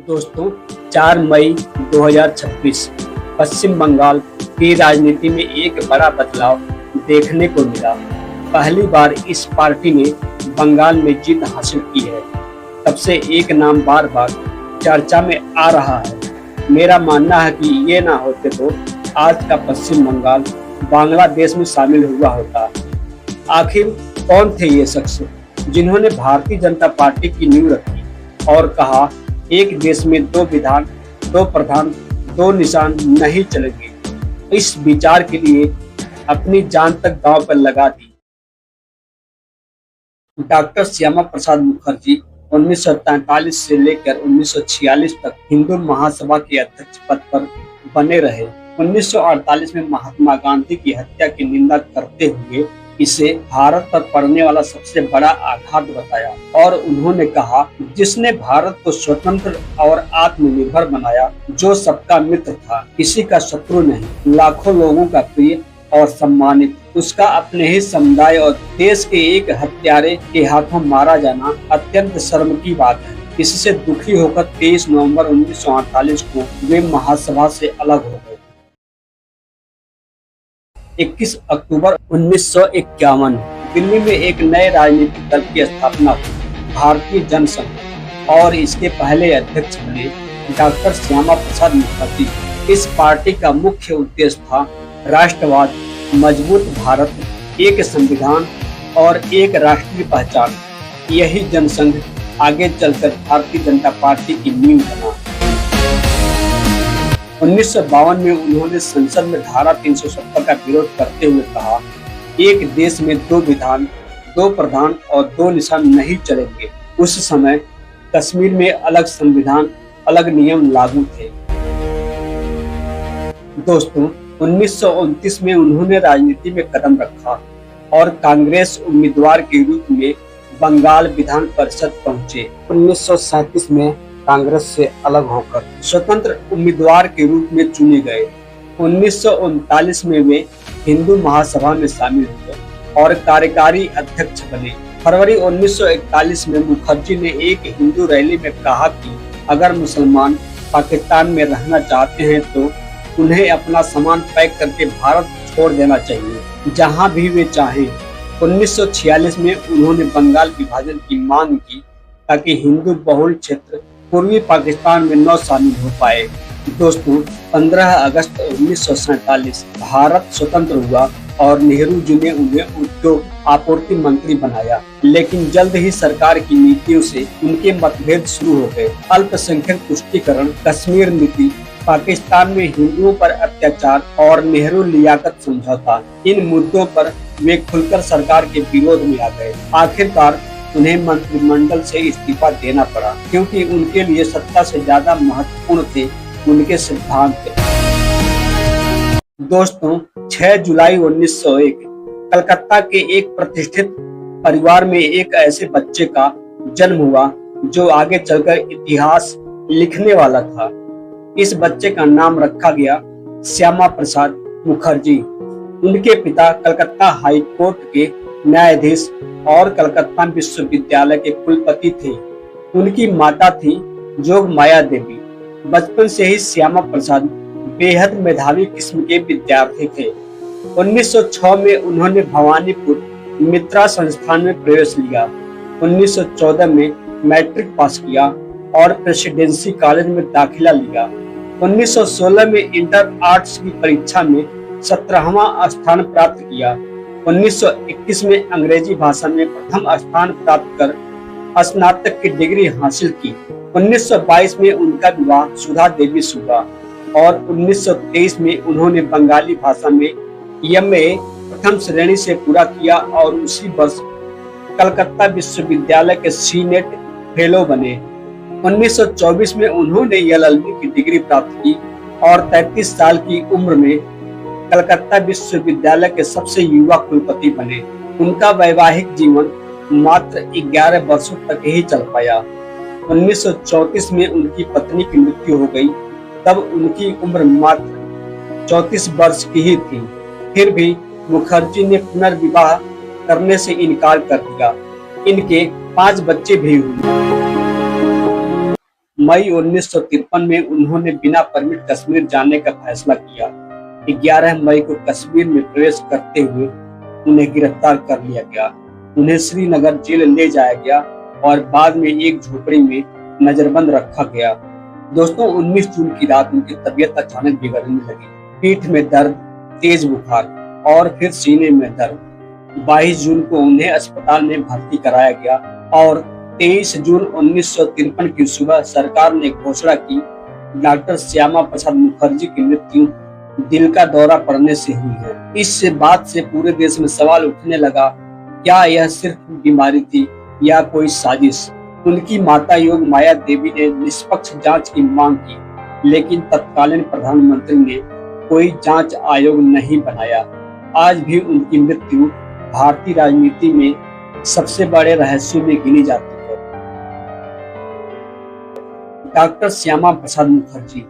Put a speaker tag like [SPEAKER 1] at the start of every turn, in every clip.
[SPEAKER 1] दोस्तों, 4 मई 2026 पश्चिम बंगाल की राजनीति में एक बड़ा बदलाव देखने को मिला। पहली बार इस पार्टी ने बंगाल में जीत हासिल की है। तब से एक नाम बार बार चर्चा में आ रहा है। मेरा मानना है कि ये ना होते तो आज का पश्चिम बंगाल बांग्लादेश में शामिल हुआ होता। आखिर कौन थे ये शख्स जिन्होंने भारतीय जनता पार्टी की नींव रखी और कहा, एक देश में दो विधान, दो प्रधान, दो निशान नहीं चलेंगे। इस विचार के लिए अपनी जान तक दांव पर लगा दी। डॉक्टर श्यामा प्रसाद मुखर्जी 1943 से लेकर 1946 तक हिंदू महासभा के अध्यक्ष पद पर बने रहे। 1948 में महात्मा गांधी की हत्या की निंदा करते हुए इसे भारत पर पड़ने वाला सबसे बड़ा आघात बताया और उन्होंने कहा, जिसने भारत को स्वतंत्र और आत्मनिर्भर बनाया, जो सबका मित्र था, किसी का शत्रु नहीं, लाखों लोगों का प्रिय और सम्मानित, उसका अपने ही समुदाय और देश के एक हत्यारे के हाथों मारा जाना अत्यंत शर्म की बात है। इससे दुखी होकर 23 नवंबर 1948 को वे महासभा से अलग हो गए। 21 अक्टूबर 1951 दिल्ली में एक नए राजनीतिक दल की स्थापना हुई, भारतीय जनसंघ, और इसके पहले अध्यक्ष बने डॉक्टर श्यामा प्रसाद मुखर्जी। इस पार्टी का मुख्य उद्देश्य था राष्ट्रवाद, मजबूत भारत, एक संविधान और एक राष्ट्रीय पहचान। यही जनसंघ आगे चलकर भारतीय जनता पार्टी की नींव बना। 1952 में उन्होंने संसद में धारा 370 का विरोध करते हुए कहा, एक देश में दो विधान, दो प्रधान और दो निशान नहीं चलेंगे। उस समय कश्मीर में अलग संविधान, अलग नियम लागू थे। दोस्तों, 1929 में उन्होंने राजनीति में कदम रखा और कांग्रेस उम्मीदवार के रूप में बंगाल विधान परिषद पहुंचे। 1937 में कांग्रेस से अलग होकर स्वतंत्र उम्मीदवार के रूप में चुने गए। 1939 में वे हिंदू महासभा में शामिल हुए और कार्यकारी अध्यक्ष बने। फरवरी 1941 में मुखर्जी ने एक हिंदू रैली में कहा कि अगर मुसलमान पाकिस्तान में रहना चाहते हैं तो उन्हें अपना सामान पैक करके भारत छोड़ देना चाहिए, जहां भी वे चाहें। 1946 में उन्होंने बंगाल विभाजन की मांग की ताकि हिंदू बहुल क्षेत्र पूर्वी पाकिस्तान में न शामिल हो पाए। दोस्तों, 15 अगस्त 1947 भारत स्वतंत्र हुआ और नेहरू जी ने उन्हें उद्योग आपूर्ति मंत्री बनाया, लेकिन जल्द ही सरकार की नीतियों से उनके मतभेद शुरू हो गए। अल्पसंख्यक तुष्टीकरण, कश्मीर नीति, पाकिस्तान में हिंदुओं पर अत्याचार और नेहरू लियाकत समझौता, इन मुद्दों पर वे खुलकर सरकार के विरोध में आ गए। आखिरकार उन्हें मंत्रिमंडल से इस्तीफा देना पड़ा, क्योंकि उनके लिए सत्ता से ज्यादा महत्वपूर्ण थे उनके सिद्धांत। दोस्तों, 6 जुलाई 1901 कलकत्ता के एक प्रतिष्ठित परिवार में एक ऐसे बच्चे का जन्म हुआ जो आगे चलकर इतिहास लिखने वाला था। इस बच्चे का नाम रखा गया श्यामा प्रसाद मुखर्जी। उनके पिता कलकत्ता हाई कोर्ट के न्यायाधीश और कलकत्ता विश्वविद्यालय के कुलपति थे। उनकी माता थी जोग माया देवी। बचपन से ही श्यामा प्रसाद बेहद मेधावी किस्म के विद्यार्थी थे। 1906 में उन्होंने भवानीपुर मित्रा संस्थान में प्रवेश लिया। 1914 में मैट्रिक पास किया और प्रेसिडेंसी कॉलेज में दाखिला लिया। 1916 में इंटर आर्ट्स की परीक्षा में 17वां स्थान प्राप्त किया। 1921 में अंग्रेजी भाषा में प्रथम स्थान प्राप्त कर स्नातक की डिग्री हासिल की। 1922 में उनका विवाह सुधा देवी से हुआ और 1923 में उन्होंने बंगाली भाषा में MA प्रथम श्रेणी से पूरा किया और उसी वर्ष कलकत्ता विश्वविद्यालय के सीनेट फेलो बने। 1924 में उन्होंने LLB की डिग्री प्राप्त की और 33 साल की उम्र में कलकत्ता विश्वविद्यालय के सबसे युवा कुलपति बने। उनका वैवाहिक जीवन मात्र 11 वर्षों तक ही चल पाया। 1934 में उनकी पत्नी की मृत्यु हो गई, तब उनकी उम्र मात्र 34 वर्ष की ही थी। फिर भी मुखर्जी ने पुनर्विवाह करने से इनकार कर दिया। इनके 5 बच्चे भी हुए। मई 1953 में उन्होंने बिना परमिट कश्मीर जाने का फैसला किया। 11 मई को कश्मीर में प्रवेश करते हुए उन्हें गिरफ्तार कर लिया गया। उन्हें श्रीनगर जेल ले जाया गया और बाद में एक झोपड़ी में नजरबंद रखा गया। दोस्तों, 19 जून की रात उनकी तबीयत अचानक बिगड़ने लगी। पीठ में दर्द, तेज बुखार और फिर सीने में दर्द। 22 जून को उन्हें अस्पताल में भर्ती कराया गया और 23 जून 1953 की सुबह सरकार ने घोषणा की डॉक्टर श्यामा प्रसाद मुखर्जी की मृत्यु दिल का दौरा पड़ने से हुई है। इस बात से पूरे देश में सवाल उठने लगा, क्या यह सिर्फ बीमारी थी या कोई साजिश। उनकी माता योग माया देवी ने निष्पक्ष जांच की मांग की, लेकिन तत्कालीन प्रधानमंत्री ने कोई जांच आयोग नहीं बनाया। आज भी उनकी मृत्यु भारतीय राजनीति में सबसे बड़े रहस्यों में गिनी जाती है। डॉक्टर श्यामा प्रसाद मुखर्जी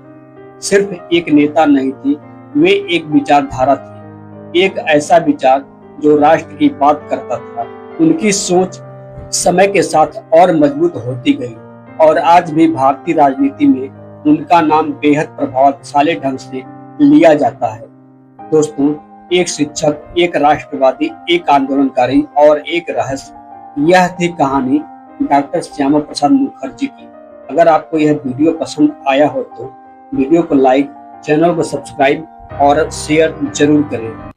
[SPEAKER 1] सिर्फ एक नेता नहीं थी, वे एक विचारधारा थी, एक ऐसा विचार जो राष्ट्र की बात करता था। उनकी सोच समय के साथ और मजबूत होती गई और आज भी भारतीय राजनीति में उनका नाम बेहद प्रभावशाली ढंग से लिया जाता है। दोस्तों, एक शिक्षक, एक राष्ट्रवादी, एक आंदोलनकारी और एक रहस्य, यह थी कहानी डॉक्टर श्यामा प्रसाद मुखर्जी की। अगर आपको यह वीडियो पसंद आया हो तो वीडियो को लाइक, चैनल को सब्सक्राइब और शेयर जरूर करें।